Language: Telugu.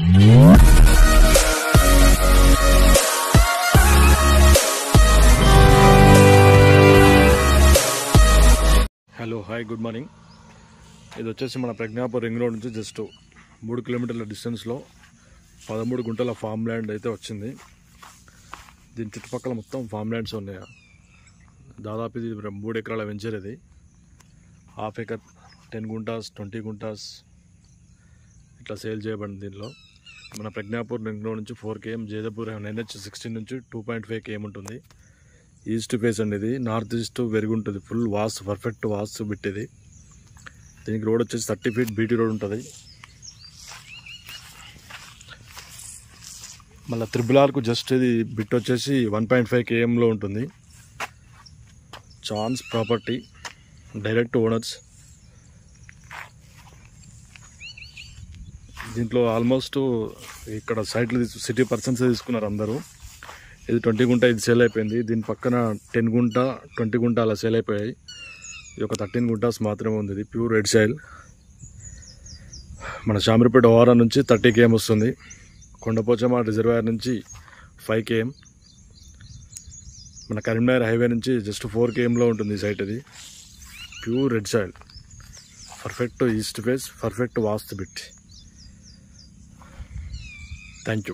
Hello hi good morning. ఇది వచ్చేసి మన ప్రజ్ఞాపూర్ రింగ్ రోడ్ నుంచి జస్ట్ 3 కిలోమీటర్ల డిస్టెన్స్లో 13 గుంటల ఫామ్ ల్యాండ్ అయితే వచ్చింది. దీని చుట్టుపక్కల మొత్తం ఫామ్ ల్యాండ్స్ ఉన్నాయి. దాదాపు ఇది 3 ఎకరాల వెంచర్. ఇది హాఫ్ ఎకర్ 10 గుంటాస్ 20 గుంటాస్ ఇట్లా సేల్ చేయబడింది. దీనిలో మన ప్రజ్ఞాపూర్ రింగ్ రోడ్ నుంచి 4 km, జైదపూర్ NH16 నుంచి 2.5 km ఉంటుంది. ఈస్ట్ ఫేస్ అండి. ఇది నార్త్ ఈస్ట్ వెరిగి ఉంటుంది. ఫుల్ వాస్తు, పర్ఫెక్ట్ వాస్తు బిట్ ఇది. దీనికి రోడ్ వచ్చేసి 30 feet బీటీ రోడ్ ఉంటుంది. మళ్ళీ త్రిబుల్ జస్ట్ ఇది బిట్ వచ్చేసి 1.5 kmలో ఉంటుంది. Chance property, direct owners. దీంట్లో ఆల్మోస్ట్ ఇక్కడ సైట్లు సిటీ పర్సన్స్ తీసుకున్నారు అందరూ. ఇది 20 గుంట ఇది సేల్ అయిపోయింది. దీని పక్కన 10 గుంట 20 గుంట అలా సేల్ అయిపోయాయి. ఇది ఒక 13 గుంటాస్ మాత్రమే ఉంది. ఇది ప్యూర్ రెడ్ సాయిల్. మన శామీర్పేట ఓఆర్ఆర్ నుంచి 30 km వస్తుంది. కొండపోచమ్మ రిజర్వాయర్ నుంచి 5 km. మన కరీంనగర్ హైవే నుంచి జస్ట్ 4 kmలో ఉంటుంది ఈ సైట్. ఇది pure red soil, perfect east face, perfect vastu bit. Thank you.